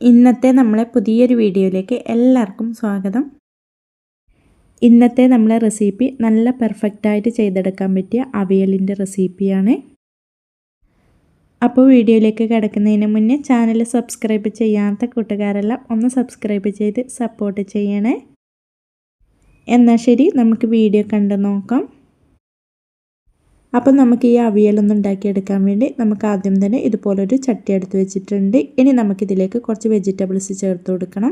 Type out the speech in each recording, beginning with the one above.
ഇന്നത്തെ നമ്മളെ പുതിയൊരു വീഡിയോയിലേക്ക് എല്ലാവർക്കും സ്വാഗതം. ഇന്നത്തെ നമ്മളെ റെസിപ്പി നല്ല പെർഫെക്റ്റായിട്ട് ചെയ്തെടുക്കാൻ പറ്റിയ അവിയലിൻ്റെ റെസിപ്പിയാണ്. അപ്പോൾ വീഡിയോയിലേക്ക് കിടക്കുന്നതിന് മുന്നേ ചാനൽ സബ്സ്ക്രൈബ് ചെയ്യാത്ത കൂട്ടുകാരെല്ലാം ഒന്ന് സബ്സ്ക്രൈബ് ചെയ്ത് സപ്പോർട്ട് ചെയ്യണേ. എന്നാൽ ശരി, നമുക്ക് വീഡിയോ കണ്ടു നോക്കാം. അപ്പോൾ നമുക്ക് ഈ അവിയലൊന്നും ഉണ്ടാക്കിയെടുക്കാൻ വേണ്ടി നമുക്ക് ആദ്യം തന്നെ ഇതുപോലൊരു ചട്ടി എടുത്ത് വെച്ചിട്ടുണ്ട്. ഇനി നമുക്കിതിലേക്ക് കുറച്ച് വെജിറ്റബിൾസ് ചേർത്ത് കൊടുക്കണം.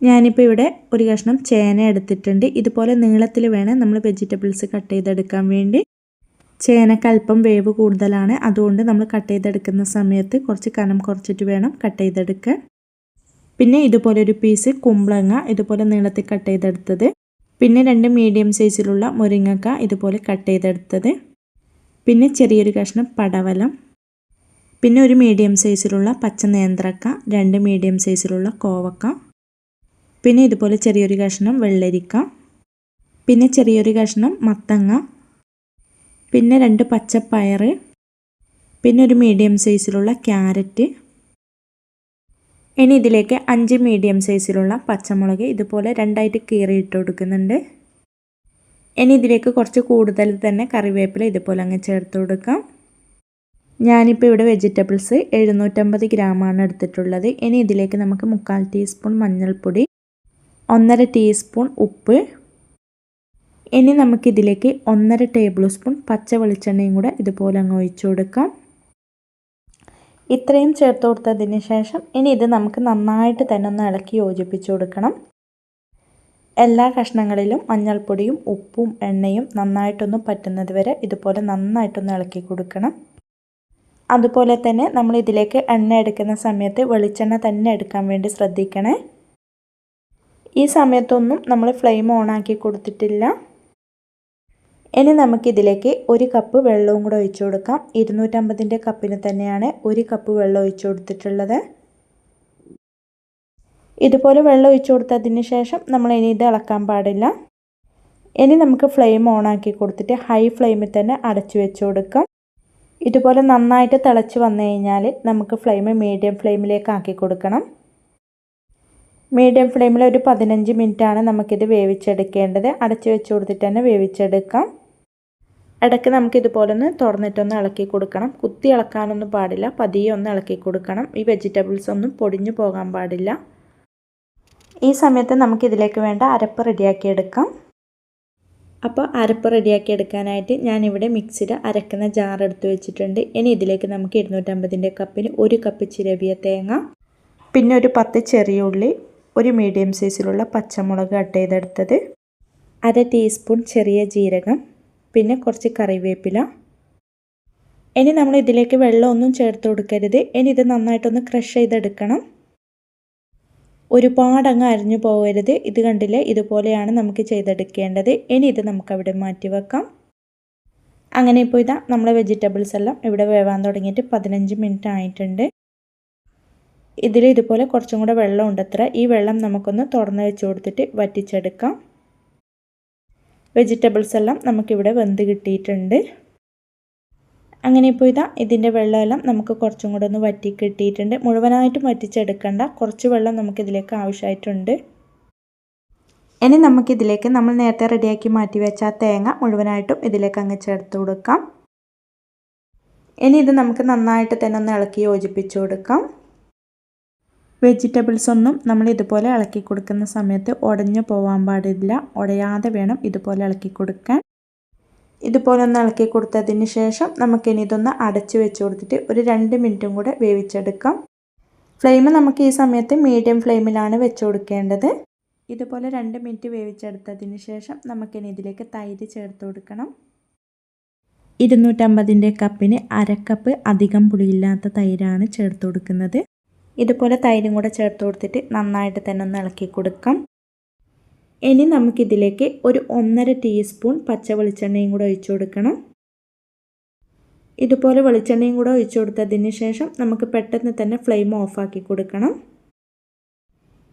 ഞാനിപ്പോൾ ഇവിടെ ഒരു കഷ്ണം ചേന എടുത്തിട്ടുണ്ട്. ഇതുപോലെ നീളത്തിൽ വേണം നമ്മൾ വെജിറ്റബിൾസ് കട്ട് ചെയ്തെടുക്കാൻ വേണ്ടി. ചേനക്ക് അല്പം വേവ് കൂടുതലാണ്, അതുകൊണ്ട് നമ്മൾ കട്ട് ചെയ്തെടുക്കുന്ന സമയത്ത് കുറച്ച് കനം കുറച്ചിട്ട് വേണം കട്ട് ചെയ്തെടുക്കാൻ. പിന്നെ ഇതുപോലെ ഒരു പീസ് കുമ്പളങ്ങ ഇതുപോലെ നീളത്തിൽ കട്ട് ചെയ്തെടുത്തത്. പിന്നെ 2 മീഡിയം സൈസിലുള്ള മുരിങ്ങക്ക ഇതുപോലെ കട്ട് ചെയ്തെടുത്തത്. പിന്നെ ചെറിയൊരു കഷ്ണം പടവലം. പിന്നെ ഒരു മീഡിയം സൈസിലുള്ള പച്ച നേന്ത്രക്ക, 2 മീഡിയം സൈസിലുള്ള കോവക്ക. പിന്നെ ഇതുപോലെ ചെറിയൊരു കഷ്ണം വെള്ളരിക്ക. പിന്നെ ചെറിയൊരു കഷ്ണം മത്തങ്ങ. പിന്നെ 2 പച്ചപ്പയർ. പിന്നെ ഒരു മീഡിയം സൈസിലുള്ള ക്യാരറ്റ്. ഇനി ഇതിലേക്ക് 5 മീഡിയം സൈസിലുള്ള പച്ചമുളക് ഇതുപോലെ 2ആയിട്ട് കീറിയിട്ട് കൊടുക്കുന്നുണ്ട്. ഇനി ഇതിലേക്ക് കുറച്ച് കൂടുതൽ തന്നെ കറിവേപ്പില ഇതുപോലെ അങ്ങ് ചേർത്ത് കൊടുക്കാം. ഞാനിപ്പോൾ ഇവിടെ വെജിറ്റബിൾസ് 750 ഗ്രാമാണ് എടുത്തിട്ടുള്ളത്. ഇനി ഇതിലേക്ക് നമുക്ക് 3/4 ടീസ്പൂൺ മഞ്ഞൾപ്പൊടി, 1/2 ടീസ്പൂൺ ഉപ്പ്. ഇനി നമുക്കിതിലേക്ക് 1/2 ടേബിൾ സ്പൂൺ പച്ച വെളിച്ചെണ്ണയും കൂടെ ഇതുപോലെ അങ്ങ് ഒഴിച്ചു കൊടുക്കാം. ഇത്രയും ചേർത്ത് കൊടുത്തതിന് ശേഷം ഇനി ഇത് നമുക്ക് നന്നായിട്ട് തന്നെ ഒന്ന് ഇളക്കി യോജിപ്പിച്ച് കൊടുക്കണം. എല്ലാ കഷ്ണങ്ങളിലും മഞ്ഞൾപ്പൊടിയും ഉപ്പും എണ്ണയും നന്നായിട്ടൊന്ന് പറ്റുന്നത് വരെ ഇതുപോലെ നന്നായിട്ടൊന്ന് ഇളക്കി കൊടുക്കണം. അതുപോലെ തന്നെ നമ്മൾ ഇതിലേക്ക് എണ്ണ എടുക്കുന്ന സമയത്ത് വെളിച്ചെണ്ണ തന്നെ എടുക്കാൻ വേണ്ടി ശ്രദ്ധിക്കണേ. ഈ സമയത്തൊന്നും നമ്മൾ ഫ്ലെയിം ഓണാക്കി കൊടുത്തിട്ടില്ല. ഇനി നമുക്കിതിലേക്ക് 1 കപ്പ് വെള്ളവും കൂടെ ഒഴിച്ചു കൊടുക്കാം. 250 കപ്പിന് തന്നെയാണ് 1 കപ്പ് വെള്ളം ഒഴിച്ചു കൊടുത്തിട്ടുള്ളത്. ഇതുപോലെ വെള്ളം ഒഴിച്ചു കൊടുത്തതിന് ശേഷം നമ്മൾ ഇനി ഇത് ഇളക്കാൻ പാടില്ല. ഇനി നമുക്ക് ഫ്ലെയിം ഓണാക്കി കൊടുത്തിട്ട് ഹൈ ഫ്ലെയിമിൽ തന്നെ അടച്ചു വെച്ച് കൊടുക്കാം. ഇതുപോലെ നന്നായിട്ട് തിളച്ച് വന്നു കഴിഞ്ഞാൽ നമുക്ക് ഫ്ലെയിം മീഡിയം ഫ്ലെയിമിലേക്ക് ആക്കി കൊടുക്കണം. മീഡിയം ഫ്ലെയിമിൽ ഒരു 15 മിനിറ്റാണ് നമുക്കിത് വേവിച്ചെടുക്കേണ്ടത്. അടച്ചു വെച്ച് കൊടുത്തിട്ട് തന്നെ വേവിച്ചെടുക്കാം. ഇടയ്ക്ക് നമുക്ക് ഇതുപോലെ ഒന്ന് തുറന്നിട്ടൊന്ന് ഇളക്കി കൊടുക്കണം. കുത്തി ഇളക്കാനൊന്നും പാടില്ല, പതിയെ ഒന്ന് ഇളക്കി കൊടുക്കണം. ഈ വെജിറ്റബിൾസ് ഒന്നും പൊടിഞ്ഞു പോകാൻ പാടില്ല. ഈ സമയത്ത് നമുക്കിതിലേക്ക് വേണ്ട അരപ്പ് റെഡിയാക്കി എടുക്കാം. അപ്പോൾ അരപ്പ് റെഡിയാക്കി എടുക്കാനായിട്ട് ഞാനിവിടെ മിക്സിയിൽ അരക്കുന്ന ജാർ എടുത്ത് വെച്ചിട്ടുണ്ട്. ഇനി ഇതിലേക്ക് നമുക്ക് 250 കപ്പിന് 1 കപ്പ് ചിരവിയ തേങ്ങ, പിന്നെ ഒരു 10 ചെറിയ ഉള്ളി, ഒരു മീഡിയം സൈസിലുള്ള പച്ചമുളക് കട്ട് ചെയ്തെടുത്തത്, 1/2 ടീസ്പൂൺ ചെറിയ ജീരകം, പിന്നെ കുറച്ച് കറിവേപ്പില. ഇനി നമ്മൾ ഇതിലേക്ക് വെള്ളമൊന്നും ചേർത്ത് കൊടുക്കരുത്. ഇനി ഇത് നന്നായിട്ടൊന്ന് ക്രഷ് ചെയ്തെടുക്കണം. ഒരുപാട് അങ്ങ് അരിഞ്ഞു പോകരുത്. ഇത് കണ്ടില്ലേ, ഇതുപോലെയാണ് നമുക്ക് ചെയ്തെടുക്കേണ്ടത്. ഇനി ഇത് നമുക്കവിടെ മാറ്റി വെക്കാം. അങ്ങനെ ഇപ്പോൾ ഇതാ നമ്മളെ വെജിറ്റബിൾസ് എല്ലാം ഇവിടെ വേവാൻ തുടങ്ങിയിട്ട് 15 മിനിറ്റ് ആയിട്ടുണ്ട്. ഇതിൽ ഇതുപോലെ കുറച്ചും കൂടെ വെള്ളം ഉണ്ടത്ര. ഈ വെള്ളം നമുക്കൊന്ന് തുറന്ന് വെച്ച് കൊടുത്തിട്ട് വറ്റിച്ചെടുക്കാം. വെജിറ്റബിൾസ് എല്ലാം നമുക്കിവിടെ വെന്ത് കിട്ടിയിട്ടുണ്ട്. അങ്ങനെ ഇപ്പോൾ ഇതാ ഇതിൻ്റെ വെള്ളമെല്ലാം നമുക്ക് കുറച്ചും കൂടെ ഒന്ന് വറ്റി കിട്ടിയിട്ടുണ്ട്. മുഴുവനായിട്ടും വറ്റിച്ചെടുക്കണ്ട, കുറച്ച് വെള്ളം നമുക്കിതിലേക്ക് ആവശ്യമായിട്ടുണ്ട്. ഇനി നമുക്കിതിലേക്ക് നമ്മൾ നേരത്തെ റെഡിയാക്കി മാറ്റി വെച്ച ആ തേങ്ങ മുഴുവനായിട്ടും ഇതിലേക്ക് അങ്ങ് ചേർത്ത് കൊടുക്കാം. ഇനി ഇത് നമുക്ക് നന്നായിട്ട് തന്നെ ഒന്ന് ഇളക്കി യോജിപ്പിച്ച് കൊടുക്കാം. വെജിറ്റബിൾസ് ഒന്നും നമ്മൾ ഇതുപോലെ ഇളക്കി കൊടുക്കുന്ന സമയത്ത് ഉടഞ്ഞു പോകാൻ പാടില്ല. ഉടയാതെ വേണം ഇതുപോലെ ഇളക്കി കൊടുക്കാൻ. ഇതുപോലെ ഒന്ന് ഇളക്കി കൊടുത്തതിന് ശേഷം നമുക്കിനി ഇതൊന്ന് അടച്ച് വെച്ച് കൊടുത്തിട്ട് ഒരു 2 മിനിറ്റും കൂടെ വേവിച്ചെടുക്കാം. ഫ്ലെയിം നമുക്ക് ഈ സമയത്ത് മീഡിയം ഫ്ലെയിമിലാണ് വെച്ച് കൊടുക്കേണ്ടത്. ഇതുപോലെ 2 മിനിറ്റ് വേവിച്ചെടുത്തതിന് ശേഷം നമുക്കിനി ഇതിലേക്ക് തൈര് ചേർത്ത് കൊടുക്കണം. 250 കപ്പിന് 1/2 കപ്പ് അധികം പുളിയില്ലാത്ത തൈരാണ് ചേർത്ത് കൊടുക്കുന്നത്. ഇതുപോലെ തൈരും കൂടെ ചേർത്ത് കൊടുത്തിട്ട് നന്നായിട്ട് തന്നെ ഒന്ന് ഇളക്കി കൊടുക്കാം. ഇനി നമുക്കിതിലേക്ക് ഒരു 1/2 ടീസ്പൂൺ പച്ച വെളിച്ചെണ്ണയും കൂടെ ഒഴിച്ചു കൊടുക്കണം. ഇതുപോലെ വെളിച്ചെണ്ണയും കൂടെ ഒഴിച്ചു കൊടുത്തതിന് ശേഷം നമുക്ക് പെട്ടെന്ന് തന്നെ ഫ്ലെയിം ഓഫാക്കി കൊടുക്കണം.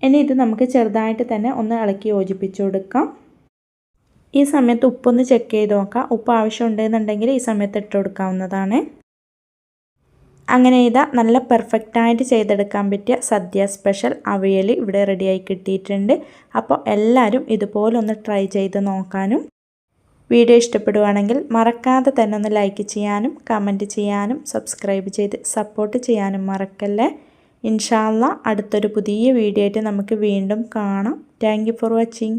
ഇനി ഇത് നമുക്ക് ചെറുതായിട്ട് തന്നെ ഒന്ന് ഇളക്കി യോജിപ്പിച്ച് കൊടുക്കാം. ഈ സമയത്ത് ഉപ്പൊന്ന് ചെക്ക് ചെയ്ത് നോക്കാം. ഉപ്പ് ആവശ്യമുണ്ടെന്നുണ്ടെങ്കിൽ ഈ സമയത്ത് ഇട്ട് കൊടുക്കാവുന്നതാണ്. അങ്ങനെ ഇതാ നല്ല പെർഫെക്റ്റായിട്ട് ചെയ്തെടുക്കാൻ പറ്റിയ സദ്യ സ്പെഷ്യൽ അവിയൽ ഇവിടെ റെഡിയായി കിട്ടിയിട്ടുണ്ട്. അപ്പോൾ എല്ലാവരും ഇതുപോലെ ഒന്ന് ട്രൈ ചെയ്ത് നോക്കാനും വീഡിയോ ഇഷ്ടപ്പെടുവാണെങ്കിൽ മറക്കാതെ തന്നെ ഒന്ന് ലൈക്ക് ചെയ്യാനും കമൻറ്റ് ചെയ്യാനും സബ്സ്ക്രൈബ് ചെയ്ത് സപ്പോർട്ട് ചെയ്യാനും മറക്കല്ലേ. ഇൻഷാ അല്ലാഹ് അടുത്തൊരു പുതിയ വീഡിയോ ആയിട്ട് നമുക്ക് വീണ്ടും കാണാം. Thank you for watching.